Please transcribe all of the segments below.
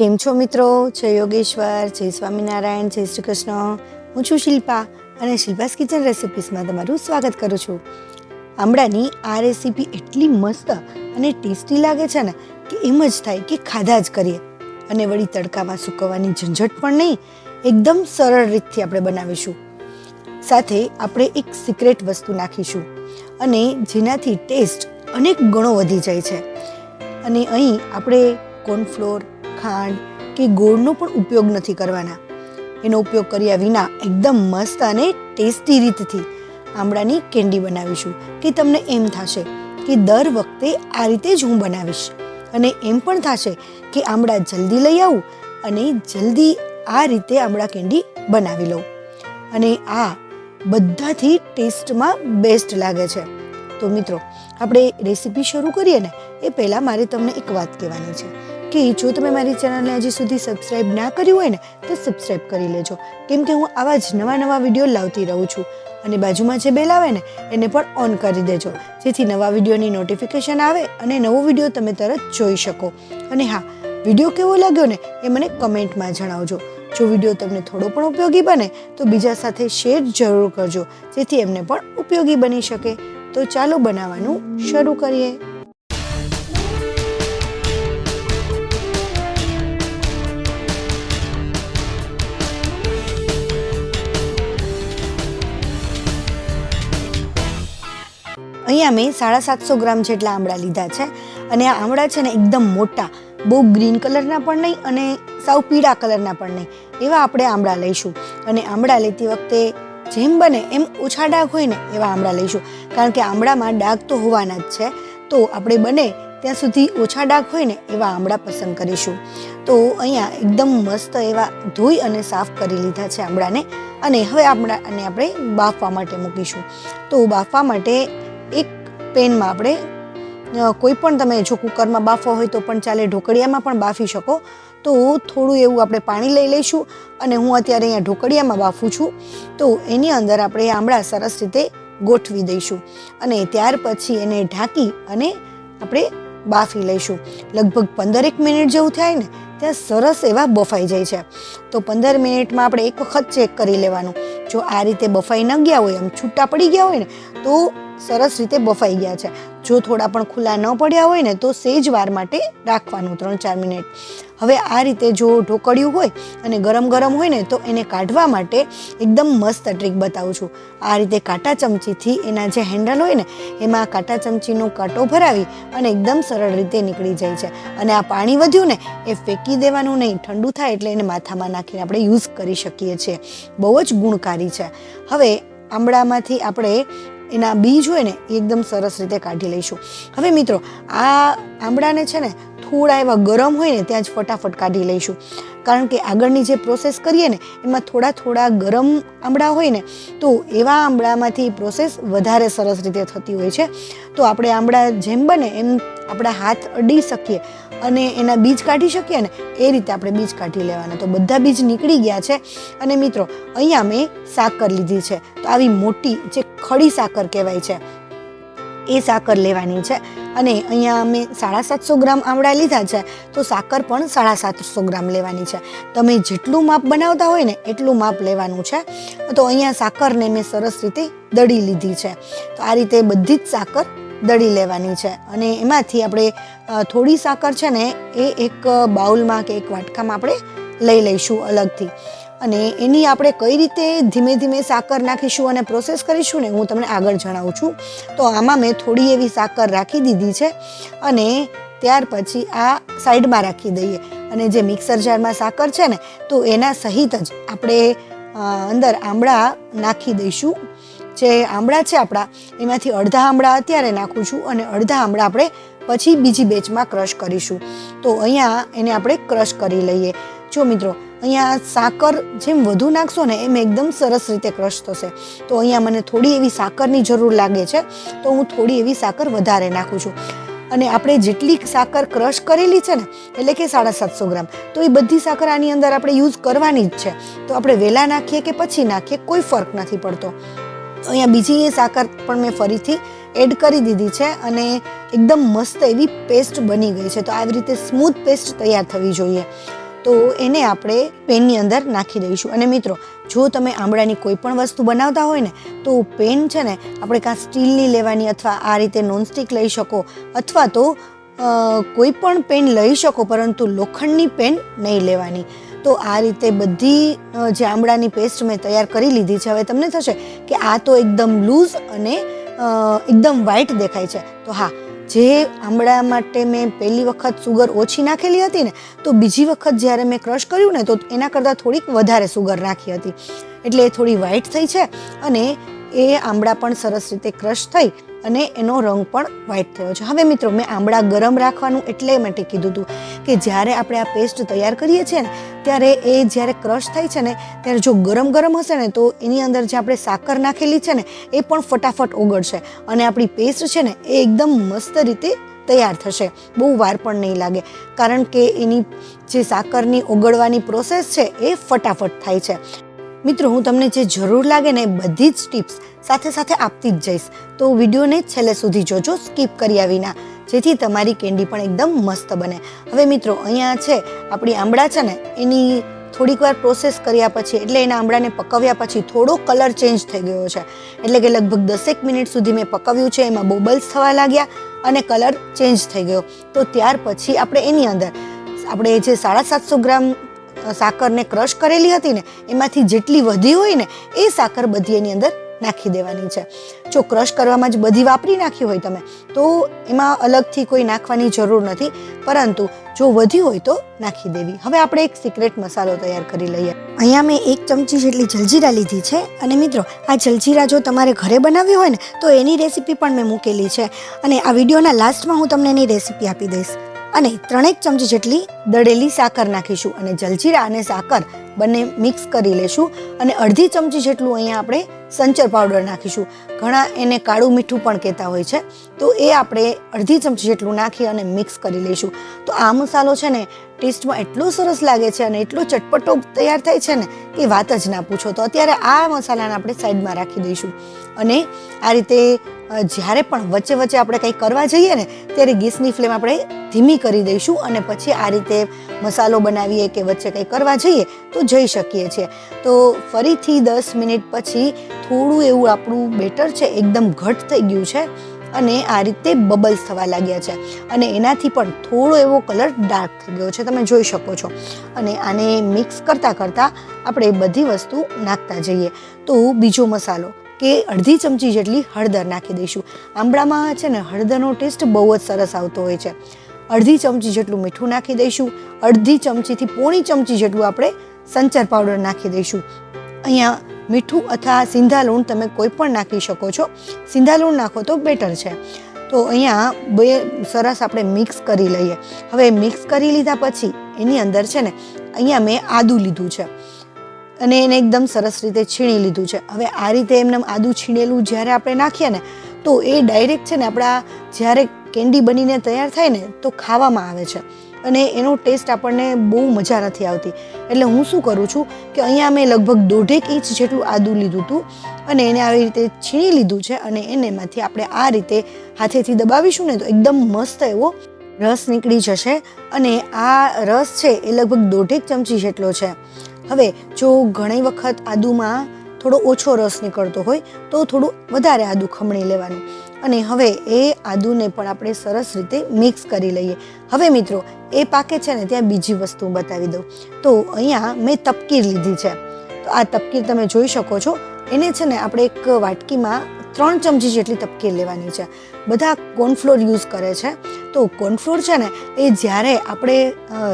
કેમ છો મિત્રો? જય યોગેશ્વર, જય સ્વામિનારાયણ, જય શ્રી કૃષ્ણ. હું છું શિલ્પા અને શિલ્પાસ કિચન રેસિપીસમાં તમારું સ્વાગત કરું છું. આમળાની આ રેસીપી એટલી મસ્ત અને ટેસ્ટી લાગે છે ને કે એમ જ થાય કે ખાધા જ કરીએ. અને વળી તડકામાં સૂકવવાની ઝંઝટ પણ નહીં, એકદમ સરળ રીતથી આપણે બનાવીશું. સાથે આપણે એક સિક્રેટ વસ્તુ નાખીશું અને જેનાથી ટેસ્ટ અનેક ગણો વધી જાય છે. અને અહીં આપણે કોર્નફ્લોર, ખાંડ કે ગોળનો પણ ઉપયોગ નથી કરવાના. એનો ઉપયોગ કર્યા વિના એકદમ મસ્ત અને ટેસ્ટી રીતથી આમળાની કેન્ડી બનાવીશું કે તમને એમ થશે કે દર વખતે આ રીતે જ હું બનાવીશ, અને એમ પણ થશે કે આમળા જલ્દી લઈ આવું અને જલ્દી આ રીતે આમળા કેન્ડી બનાવી લઉં. અને આ બધાથી ટેસ્ટમાં બેસ્ટ લાગે છે. તો મિત્રો, આપણે રેસીપી શરૂ કરીએ ને એ પહેલાં મારે તમને એક વાત કહેવાની છે કે જો તમે મારી ચેનલને હજી સુધી સબસ્ક્રાઈબ ના કર્યું હોય ને તો સબસ્ક્રાઈબ કરી લેજો, કેમ કે હું આવા જ નવા વિડીયો લાવતી રહું છું. અને બાજુમાં જે બેલ આવે ને એને પણ ઓન કરી દેજો, જેથી નવા વિડીયોની નોટિફિકેશન આવે અને નવો વિડીયો તમે તરત જોઈ શકો. અને હા, વિડીયો કેવો લાગ્યો ને એ મને કમેન્ટમાં જણાવજો. જો વિડીયો તમને થોડો પણ ઉપયોગી બને તો બીજા સાથે શેર જરૂર કરજો, જેથી એમને પણ ઉપયોગી બની શકે. તો ચાલો બનાવવાનું શરૂ કરીએ. અહીંયા મેં 750 ગ્રામ જેટલા આમળા લીધા છે. અને આ આમળા છે ને એકદમ મોટા, બહુ ગ્રીન કલરના પણ નહીં અને સાવ પીળા કલરના પણ નહીં, એવા આપણે આમળા લઈશું. અને આમળા લેતી વખતે જેમ બને એમ ઓછા ડાઘ હોય ને એવા આમળા લઈશું, કારણ કે આમળામાં ડાઘ તો હોવાના જ છે. તો આપણે બને ત્યાં સુધી ઓછા ડાઘ હોય ને એવા આમળા પસંદ કરીશું. તો અહીંયા એકદમ મસ્ત એવા ધોઈ અને સાફ કરી લીધા છે આમળાને. અને હવે આમળાને આપણે બાફવા માટે મૂકીશું. તો બાફવા માટે એક પેનમાં આપણે કોઈ પણ, તમે જો કુકરમાં બાફવા હોય તો પણ ચાલે, ઢોકળિયામાં પણ બાફી શકો. તો થોડું એવું આપણે પાણી લઈ લઈશું અને હું અત્યારે અહીંયા ઢોકળિયામાં બાફું છું. તો એની અંદર આપણે આમળા સરસ રીતે ગોઠવી દઈશું અને ત્યાર પછી એને ઢાંકી અને આપણે બાફી લઈશું. લગભગ 15 મિનિટ જેવું થાય ને ત્યાં સરસ એવા બફાઈ જાય છે. તો 15 મિનિટમાં આપણે એક વખત ચેક કરી લેવાનું. જો આ રીતે બફાઈ ન ગયા હોય, આમ છૂટા પડી ગયા હોય ને તો સરસ રીતે બફાઈ ગયા છે. જો થોડા પણ ખુલ્લા ન પડ્યા હોય ને તો સેજ વાર માટે રાખવાનું, 3-4 મિનિટ. હવે આ રીતે જો ઢોકળિયું હોય અને ગરમ હોય ને તો એને કાઢવા માટે એકદમ મસ્ત ટ્રીક બતાવું છું. આ રીતે કાંટા ચમચીથી એના જે હેન્ડલ હોય ને એમાં કાંટા ચમચીનો કાંટો ભરાવી અને એકદમ સરળ રીતે નીકળી જાય છે. અને આ પાણી વધ્યું ને એ ફેંકી દેવાનું નહીં, ઠંડુ થાય એટલે એને માથામાં નાખીને આપણે યુઝ કરી શકીએ છીએ. બહુ જ ગુણકારી છે. હવે આમળામાંથી આપણે એના બીજ હોય ને એ એકદમ સરસ રીતે કાઢી લઈશું. હવે મિત્રો, આ આમળાને છે ને થોડા એવા ગરમ હોય ને ત્યાં જ ફટાફટ કાઢી લઈશું, કારણ કે આગળની જે પ્રોસેસ કરીએ ને એમાં થોડા ગરમ આમળા હોય ને તો એવા આમળામાંથી પ્રોસેસ વધારે સરસ રીતે થતી હોય છે. તો આપણે આમળા જેમ બને એમ આપણા હાથ અડી શકીએ અને એના બીજ કાઢી શકીએ ને એ રીતે આપણે બીજ કાઢી લેવાના. તો બધા બીજ નીકળી ગયા છે. અને મિત્રો, અહીંયા મેં સાકર લીધી છે. તો આવી મોટી જે ખડી સાકર કહેવાય છે એ સાકર લેવાની છે. અને અહીંયા મેં 750 ગ્રામ આમળા લીધા છે, તો સાકર પણ 750 ગ્રામ લેવાની છે. તમે જેટલું માપ બનાવતા હોય ને એટલું માપ લેવાનું છે. તો અહીંયા સાકરને મેં સરસ રીતે દળી લીધી છે. તો આ રીતે બધી જ સાકર દળી લેવાની છે. અને એમાંથી આપણે થોડી સાકર છે ને એ એક બાઉલમાં કે એક વાટકામાં આપણે લઈ લઈશું અલગથી. અને એની આપણે કઈ રીતે ધીમે ધીમે સાકર નાખીશું અને પ્રોસેસ કરીશું ને હું તમને આગળ જણાવું છું. તો આમાં મેં થોડી એવી સાકર રાખી દીધી છે અને ત્યાર પછી આ સાઈડમાં રાખી દઈએ. અને જે મિક્સર જારમાં સાકર છે ને તો એના સહિત જ આપણે અંદર આમળા નાખી દઈશું. જે આમળા છે આપણા એમાંથી અડધા આમળા અત્યારે નાખું છું અને અડધા આમળા આપણે પછી બીજી બેચમાં ક્રશ કરીશું. તો અહીંયા એને આપણે ક્રશ કરી લઈએ. જો મિત્રો, અહીંયા સાકર જેમ વધુ નાખશો ને એમ એકદમ સરસ રીતે ક્રશ થશે. તો અહીંયા મને થોડી એવી સાકરની જરૂર લાગે છે, તો હું થોડી એવી સાકર વધારે નાખું છું. અને આપણે જેટલી સાકર ક્રશ કરેલી છે ને એટલે કે 750 ગ્રામ, તો એ બધી સાકર આની અંદર આપણે યુઝ કરવાની જ છે. તો આપણે વહેલા નાખીએ કે પછી નાખીએ કોઈ ફરક નથી પડતો. તો અહીંયા બીજી એ સાકર પણ મેં ફરીથી એડ કરી દીધી છે અને એકદમ મસ્ત એવી પેસ્ટ બની ગઈ છે. તો આવી રીતે સ્મૂથ પેસ્ટ તૈયાર થવી જોઈએ. તો એને આપણે પેનની અંદર નાખી દઈશું. અને મિત્રો, જો તમે આંબળાની કોઈ પણ વસ્તુ બનાવતા હોય ને તો પેન છે ને આપણે કાં સ્ટીલની લેવાની અથવા આ રીતે નોનસ્ટિક લઈ શકો, અથવા તો કોઈ પણ પેન લઈ શકો, પરંતુ લોખંડની પેન નહીં લેવાની. તો આ રીતે બધી જે આંબળાની પેસ્ટ મેં તૈયાર કરી લીધી છે. હવે તમને થશે કે આ તો એકદમ લૂઝ અને એકદમ વ્હાઈટ દેખાય છે. તો હા, જે આંબળા માટે મેં પહેલી વખત સુગર ઓછી નાખેલી હતી ને, તો બીજી વખત જ્યારે મેં ક્રશ કર્યું ને તો એના કરતાં થોડીક વધારે સુગર નાખી હતી, એટલે એ થોડી વ્હાઈટ થઈ છે અને એ આંબળા પણ સરસ રીતે ક્રશ થઈ અને એનો રંગ પણ વ્હાઈટ થયો છે. હવે મિત્રો, મેં આંબળા ગરમ રાખવાનું એટલે માટે કીધું હતું કે જ્યારે આપણે આ પેસ્ટ તૈયાર કરીએ છીએ ને ત્યારે એ જ્યારે ક્રશ થાય છે ને ત્યારે જો ગરમ ગરમ હશે ને તો એની અંદર જે આપણે સાકર નાખેલી છે ને એ પણ ફટાફટ ઓગળશે અને આપણી પેસ્ટ છે ને એ એકદમ મસ્ત રીતે તૈયાર થશે. બહુ વાર પણ નહીં લાગે, કારણ કે એની જે સાકરની ઓગળવાની પ્રોસેસ છે એ ફટાફટ થાય છે. મિત્રો, હું તમને જે જરૂર લાગે ને એ બધી જ ટિપ્સ સાથે સાથે આપતી જ જઈશ, તો વિડીયોને છેલ્લે સુધી જોજો, સ્કીપ કર્યા વિના, જેથી તમારી કેન્ડી પણ એકદમ મસ્ત બને. હવે મિત્રો, અહીંયા છે આપણી આંબળા છે ને એની થોડીક વાર પ્રોસેસ કર્યા પછી, એટલે એના આંબળાને પકવ્યા પછી થોડો કલર ચેન્જ થઈ ગયો છે. એટલે કે લગભગ 10 મિનિટ સુધી મેં પકવ્યું છે, એમાં બોબલ્સ થવા લાગ્યા અને કલર ચેન્જ થઈ ગયો. તો ત્યાર પછી આપણે એની અંદર આપણે જે 750 ગ્રામ સાકરને ક્રશ કરેલી હતી ને એમાંથી જેટલી વધી હોય ને એ સાકર બધી એની અંદર નાખી દેવાની છે. જો ક્રશ કરવામાં જ બધી વાપરી નાખી હોય તમે તો એમાં અલગથી કોઈ નાખવાની જરૂર નથી, પરંતુ જો વધી હોય તો નાખી દેવી. હવે આપણે એક સિક્રેટ મસાલો તૈયાર કરી લઈએ. અહીંયા મેં 1 ચમચી જેટલી જલજીરા લીધી છે. અને મિત્રો, આ જલજીરા જો તમારે ઘરે બનાવવી હોય ને તો એની રેસીપી પણ મેં મૂકેલી છે, અને આ વિડીયોના લાસ્ટમાં હું તમને એની રેસીપી આપી દઈશ. અને 3 ચમચી જેટલી દળેલી સાકર નાખીશું અને જલજીરા અને સાકર બંને મિક્સ કરી લેશું. અને અડધી ચમચી જેટલું અહીંયા આપણે સંચર પાવડર નાખીશું. ઘણા એને કાળું મીઠું પણ કહેતા હોય છે, તો એ આપણે અડધી ચમચી જેટલું નાખી અને મિક્સ કરી લઈશું. તો આ મસાલો છે ને ટેસ્ટમાં એટલો સરસ લાગે છે અને એટલો ચટપટો તૈયાર થાય છે ને કે વાત જ ના પૂછો. તો અત્યારે આ મસાલાને આપણે સાઈડમાં રાખી દઈશું અને આ રીતે જ્યારે પણ વચ્ચે વચ્ચે આપણે કંઈ કરવા જઈએ ને ત્યારે ગેસની ફ્લેમ આપણે ધીમી કરી દઈશું અને પછી આ રીતે મસાલો બનાવીએ કે વચ્ચે કંઈ કરવા જઈએ તો જઈ શકીએ છીએ. તો ફરીથી 10 મિનિટ પછી થોડું એવું આપણું બેટર છે એકદમ ઘટ થઈ ગયું છે અને આ રીતે બબલ્સ થવા લાગ્યા છે અને એનાથી પણ થોડો એવો કલર ડાર્ક થઈ ગયો છે, તમે જોઈ શકો છો. અને આને મિક્સ કરતાં કરતાં આપણે બધી વસ્તુ નાખતા જઈએ. તો બીજો મસાલો કે અડધી ચમચી જેટલી હળદર નાખી દઈશું. આંબળામાં છે ને હળદરનો ટેસ્ટ બહુ જ સરસ આવતો હોય છે. અડધી ચમચી જેટલું મીઠું નાખી દઈશું. અડધી ચમચીથી પોણી ચમચી જેટલું આપણે સંચર પાવડર નાખી દઈશું. અહીંયા મીઠું અથવા સિંધા લૂણ તમે કોઈ પણ નાખી શકો છો. સિંધા લૂણ નાખો તો બેટર છે. તો અહીંયા બે સરસ આપણે મિક્સ કરી લઈએ. હવે મિક્સ કરી લીધા પછી એની અંદર છે ને અહીંયા મેં આદું લીધું છે અને એને એકદમ સરસ રીતે છીણી લીધું છે. હવે આ રીતે એમને આદું છીણેલું જ્યારે આપણે નાખીએ ને તો એ ડાયરેક્ટ છે ને આપણા જ્યારે કેન્ડી બનીને તૈયાર થાય ને તો ખાવામાં આવે છે અને એનો ટેસ્ટ આપણને બહુ મજા નથી આવતી. એટલે હું શું કરું છું કે અહીંયા મેં લગભગ 1.5 ઇંચ જેટલું આદું લીધું હતું અને એને આવી રીતે છીણી લીધું છે અને એનેમાંથી આપણે આ રીતે હાથેથી દબાવીશું ને તો એકદમ મસ્ત એવો રસ નીકળી જશે. અને આ રસ છે એ લગભગ 1.5 ચમચી જેટલો છે. હવે જો ઘણી વખત આદુમાં થોડો ઓછો રસ નીકળતો હોય તો થોડું વધારે આદું ખમણી લેવાનું. અને હવે એ આદુને પણ આપણે સરસ રીતે મિક્સ કરી લઈએ. હવે મિત્રો, એ પાકે છે ને ત્યાં બીજી વસ્તુ બતાવી દઉં. તો અહીંયા મેં તપકીર લીધી છે. તો આ તપકીર તમે જોઈ શકો છો. એને છે ને આપણે એક વાટકીમાં 3 ચમચી જેટલી તપકીર લેવાની છે. બધા કોર્નફ્લોર યુઝ કરે છે. તો કોર્નફ્લોર છે ને એ જ્યારે આપણે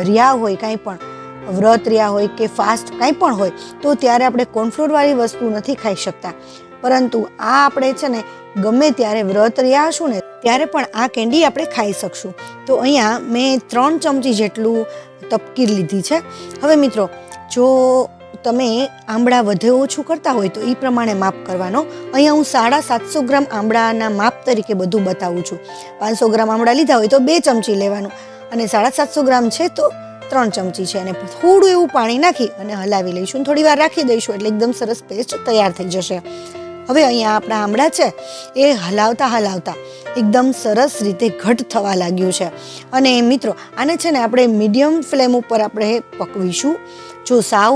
રહ્યા હોય કાંઈ પણ વ્રત રહ્યા હોય કે ફાસ્ટ કાંઈ પણ હોય તો ત્યારે આપણે કોર્નફ્લોરવાળી વસ્તુ નથી ખાઈ શકતા, પરંતુ આ આપણે છે ને ગમે ત્યારે વ્રત રહ્યા હશું ને ત્યારે પણ આ કેન્ડી આપણે ખાઈ શકશું. તો અહીંયા મેં 3 ચમચી જેટલું તપકીર લીધી છે. હવે મિત્રો, જો તમે આંબળા વધે ઓછું કરતા હોય તો એ પ્રમાણે માપ કરવાનો. અહીંયા હું 750 ગ્રામ આંબળાના માપ તરીકે બધું બતાવું છું. 500 ગ્રામ આંબળા લીધા હોય તો 2 ચમચી લેવાનું અને 750 ગ્રામ છે તો 3 ચમચી છે. અને થોડું એવું પાણી નાખી અને હલાવી લઈશું, થોડી વાર રાખી દઈશું એટલે એકદમ સરસ પેસ્ટ તૈયાર થઈ જશે. હવે અહીંયા આપણા આમળા છે એ હલાવતા હલાવતા એકદમ સરસ રીતે ઘટ થવા લાગ્યું છે. અને મિત્રો આને છે ને આપણે મીડિયમ ફ્લેમ ઉપર આપણે પકવીશું. જો સાવ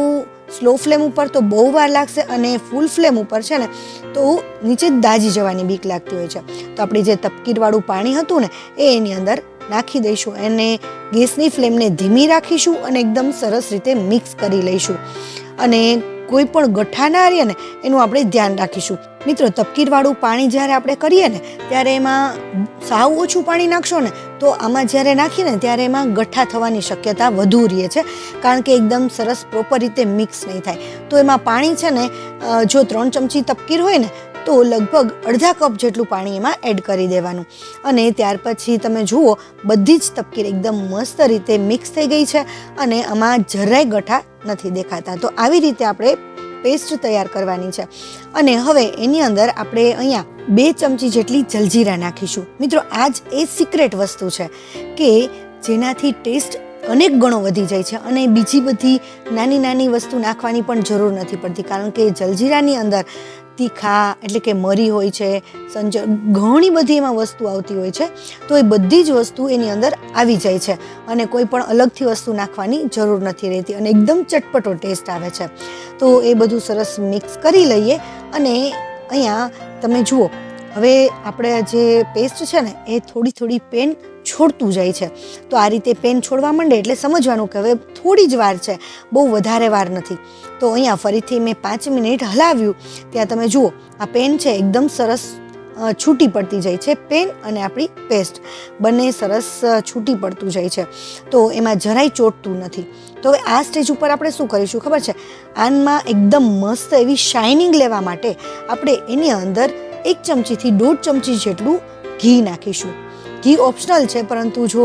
સ્લો ફ્લેમ ઉપર તો બહુ વાર લાગશે અને ફૂલ ફ્લેમ ઉપર છે ને તો નીચે દાજી જવાની બીક લાગતી હોય છે. તો આપણે જે તપકીરવાળું પાણી હતું ને એ એની અંદર નાખી દઈશું અને ગેસની ફ્લેમને ધીમી રાખીશું અને એકદમ સરસ રીતે મિક્સ કરી લઈશું. અને કોઈ પણ ગઠ્ઠા ના રહે ને એનું આપણે ધ્યાન રાખીશું. મિત્રો તપકીરવાળું પાણી જ્યારે આપણે કરીએ ને ત્યારે એમાં સાવ ઓછું પાણી નાખશો ને તો આમાં જ્યારે નાખીએ ને ત્યારે એમાં ગઠ્ઠા થવાની શક્યતા વધુ રહે છે, કારણ કે એકદમ સરસ પ્રોપર રીતે મિક્સ નહીં થાય. તો એમાં પાણી છે ને જો 3 ચમચી તપકીર હોય ને તો લગભગ અડધા કપ જેટલું પાણી એમાં એડ કરી દેવાનું. અને ત્યાર પછી તમે જુઓ બધી જ તપકીર એકદમ મસ્ત રીતે મિક્સ થઈ ગઈ છે અને આમાં જરાય ગઠ્ઠા નથી દેખાતા. તો આવી રીતે આપણે પેસ્ટ તૈયાર કરવાની છે. અને હવે એની અંદર આપણે અહીંયા 2 ચમચી જેટલી જલજીરા નાખીશું. મિત્રો આ જ એ સિક્રેટ વસ્તુ છે કે જેનાથી ટેસ્ટ અનેક ગણો વધી જાય છે અને બીજી બધી નાની નાની વસ્તુ નાખવાની પણ જરૂર નથી પડતી, કારણ કે જલજીરાની અંદર તીખા એટલે કે મરી હોય છે, સંચર, ઘણી બધી એમાં વસ્તુ આવતી હોય છે. તો એ બધી જ વસ્તુ એની અંદર આવી જાય છે અને કોઈ પણ અલગથી વસ્તુ નાખવાની જરૂર નથી રહેતી અને એકદમ ચટપટો ટેસ્ટ આવે છે. તો એ બધું સરસ મિક્સ કરી લઈએ. અને અહીંયા તમે જુઓ હવે આપણે જે પેસ્ટ છે ને એ થોડી થોડી પેન છોડતું જાય છે. તો આ રીતે પેન છોડવા માંડે એટલે સમજવાનું કે હવે થોડી જ વાર છે, બહુ વધારે વાર નથી. તો અહીંયા ફરીથી મેં 5 મિનિટ હલાવ્યું. ત્યાં તમે જુઓ આ પેન છે એકદમ સરસ છૂટી પડતી જાય છે. પેન અને આપણી પેસ્ટ બંને સરસ છૂટી પડતું જાય છે. તો એમાં જરાય ચોટતું નથી. તો હવે આ સ્ટેજ ઉપર આપણે શું કરીશું ખબર છે? આનમાં એકદમ મસ્ત એવી શાઇનિંગ લેવા માટે આપણે એની અંદર 1 ચમચીથી 1.5 ચમચી જેટલું ઘી નાખીશું. ઘી ઓપ્શનલ છે, પરંતુ જો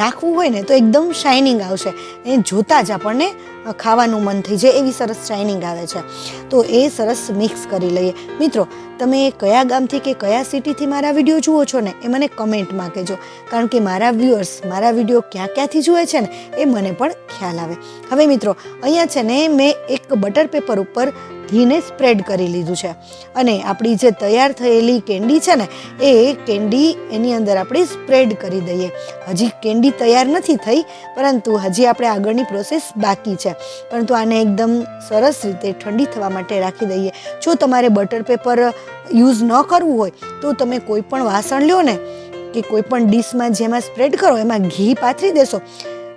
નાખવું હોય ને તો એકદમ શાઇનિંગ આવશે. એ જોતાં જ આપણને ખાવાનું મન થઈ જાય એવી સરસ શાઇનિંગ આવે છે. તો એ સરસ મિક્સ કરી લઈએ. મિત્રો તમે કયા ગામથી કે કયા સિટીથી મારા વિડીયો જુઓ છો ને એ મને કમેન્ટમાં કહેજો, કારણ કે મારા વ્યુઅર્સ મારા વિડીયો ક્યાં ક્યાંથી જુએ છે ને એ મને પણ ખ્યાલ આવે. હવે મિત્રો અહીંયા છે ને મેં એક બટર પેપર ઉપર ઘીને સ્પ્રેડ કરી લીધું છે અને આપણી જે તૈયાર થયેલી કેન્ડી છે ને એ કેન્ડી એની અંદર આપણે સ્પ્રેડ કરી દઈએ. હજી કેન્ડી તૈયાર નથી થઈ, પરંતુ હજી આપણે આગળની પ્રોસેસ બાકી છે. પરંતુ આને એકદમ સરસ રીતે ઠંડી થવા માટે રાખી દઈએ. જો તમારે બટર પેપર યુઝ ન કરવું હોય તો તમે કોઈ પણ વાસણ લ્યો ને કે કોઈ પણ ડીશમાં જેમાં સ્પ્રેડ કરો એમાં ઘી પાથરી દેશો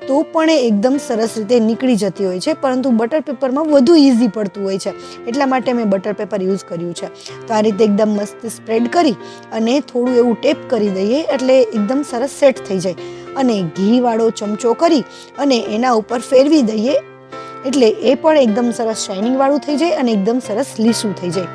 તો પણ એ એકદમ સરસ રીતે નીકળી જતી હોય છે. પરંતુ બટર પેપરમાં વધુ ઇઝી પડતું હોય છે, એટલા માટે મેં બટર પેપર યુઝ કર્યું છે. તો આ રીતે એકદમ મસ્ત સ્પ્રેડ કરી અને થોડું એવું ટેપ કરી દઈએ એટલે એકદમ સરસ સેટ થઈ જાય. અને ઘીવાળો ચમચો કરી અને એના ઉપર ફેરવી દઈએ એટલે એ પણ એકદમ સરસ શાઇનિંગવાળું થઈ જાય અને એકદમ સરસ લીસું થઈ જાય.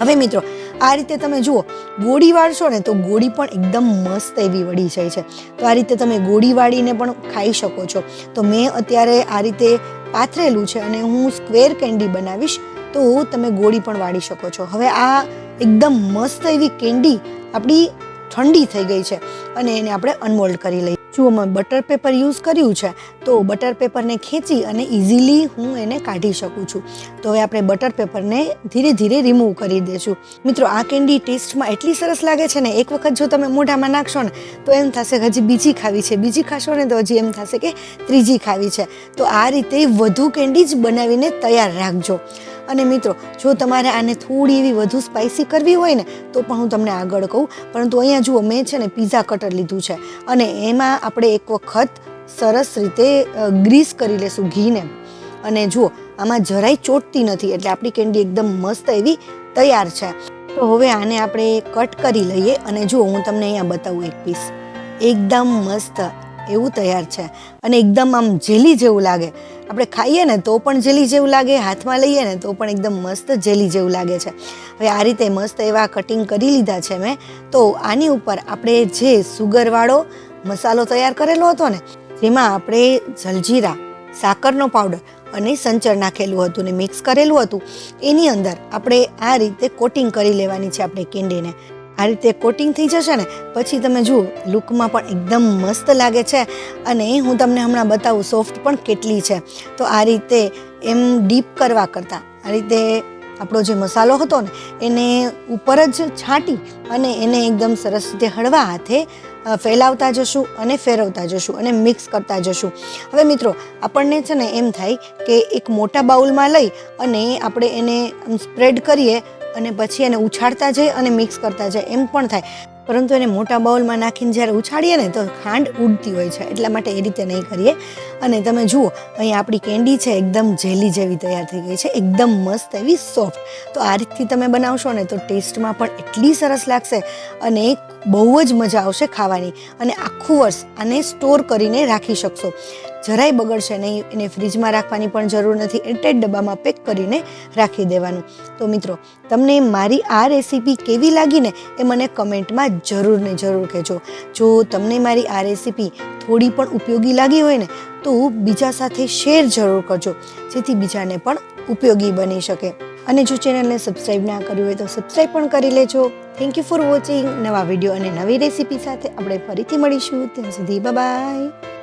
હવે મિત્રો આ રીતે તમે જુઓ ગોળી વાળશો ને તો ગોળી પણ એકદમ મસ્ત એવી વળી જાય છે. તો આ રીતે તમે ગોળી વાળીને પણ ખાઈ શકો છો. તો મેં અત્યારે આ રીતે પાથરેલું છે અને હું સ્ક્વેર કેન્ડી બનાવીશ, તો તમે ગોળી પણ વાળી શકો છો. હવે આ એકદમ મસ્ત એવી કેન્ડી આપણી ઠંડી થઈ ગઈ છે અને એને આપણે અનમોલ્ડ કરી લઈએ. જો મેં બટર પેપર યુઝ કર્યું છે તો બટર પેપરને ખેંચી અને ઇઝીલી હું એને કાઢી શકું છું. તો હવે આપણે બટર પેપરને ધીરે ધીરે રિમૂવ કરી દઈશું. મિત્રો આ કેન્ડી ટેસ્ટમાં એટલી સરસ લાગે છે ને, એક વખત જો તમે મોઢામાં નાખશો ને તો એમ થશે હજી બીજી ખાવી છે, બીજી ખાશો ને તો હજી એમ થશે કે ત્રીજી ખાવી છે. તો આ રીતે વધુ કેન્ડી જ બનાવીને તૈયાર રાખજો. અને મિત્રો જો તમારે આને થોડી એવી વધુ સ્પાઇસી કરવી હોય ને તો પણ હું તમને આગળ કહું, પરંતુ અહીંયા જુઓ મેં છે ને પિઝા કટર લીધું છે અને એમાં આપણે એક વખત સરસ રીતે ગ્રીસ કરી લેશું ઘીને. અને જુઓ આમાં જરાય ચોટતી નથી એટલે આપણી કેન્ડી એકદમ મસ્ત એવી તૈયાર છે. તો હવે આને આપણે કટ કરી લઈએ અને જુઓ હું તમને અહીંયા બતાવું એક પીસ એકદમ મસ્ત એવું તૈયાર છે અને એકદમ આમ જેલી જેવું લાગે. આપણે ખાઈએ ને તો પણ જેલી જેવું લાગે, હાથમાં લઈએ ને તો પણ એકદમ મસ્ત જેલી જેવું લાગે છે. હવે આ રીતે મસ્ત એવા કટિંગ કરી લીધા છે મેં. તો આની ઉપર આપણે જે સુગરવાળો મસાલો તૈયાર કરેલો હતો ને જેમાં આપણે જલજીરા, સાકરનો પાવડર અને સંચર નાખેલું હતું ને મિક્સ કરેલું હતું એની અંદર આપણે આ રીતે કોટિંગ કરી લેવાની છે આપણે કેન્ડીને. આ રીતે કોટિંગ થઈ જશે ને પછી તમે જુઓ લુકમાં પણ એકદમ મસ્ત લાગે છે અને હું તમને હમણાં બતાવું સોફ્ટ પણ કેટલી છે. તો આ રીતે એમ ડીપ કરવા કરતાં આ રીતે આપણો જે મસાલો હતો ને એને ઉપર જ છાંટી અને એને એકદમ સરસ રીતે હળવા હાથે ફેલાવતા જશું અને ફેરવતા જશું અને મિક્સ કરતા જશું. હવે મિત્રો આપણને છે ને એમ થાય કે એક મોટા બાઉલમાં લઈ અને આપણે એને સ્પ્રેડ કરીએ અને પછી એને ઉછાળતા જઈએ અને મિક્સ કરતા જઈએ એમ પણ થાય, પરંતુ એને મોટા બાઉલમાં નાખીને જ્યારે ઉછાળીએ ને તો ખાંડ ઉડતી હોય છે, એટલા માટે એ રીતે નહીં કરીએ. અને તમે જુઓ અહીં આપણી કેન્ડી છે એકદમ જેલી જેવી તૈયાર થઈ ગઈ છે, એકદમ મસ્ત એવી સોફ્ટ. તો આ રીતથી તમે બનાવશો ને તો ટેસ્ટમાં પણ એટલી સરસ લાગશે અને બહુ જ મજા આવશે ખાવાની. અને આખું વર્ષ આને સ્ટોર કરીને રાખી શકશો, જરાય બગડશે નહીં. એને ફ્રીજમાં રાખવાની પણ જરૂર નથી, એરટાઈટ ડબ્બામાં પેક કરીને રાખી દેવાનું. તો મિત્રો તમને મારી આ રેસીપી કેવી લાગી ને એ મને કમેન્ટમાં જરૂર ને જરૂર કહેજો. જો તમને મારી આ રેસીપી થોડી પણ ઉપયોગી લાગી હોય ને તો બીજા સાથે શેર જરૂર કરજો, જેથી બીજાને પણ ઉપયોગી બની શકે. અને જો ચેનલને સબસ્ક્રાઈબ ના કર્યું હોય તો સબસ્ક્રાઈબ પણ કરી લેજો. Thank you for watching. નવા વિડીયો અને નવી રેસીપી સાથે આપણે ફરીથી મળીશું. ત્યાં સુધી બાય બાય.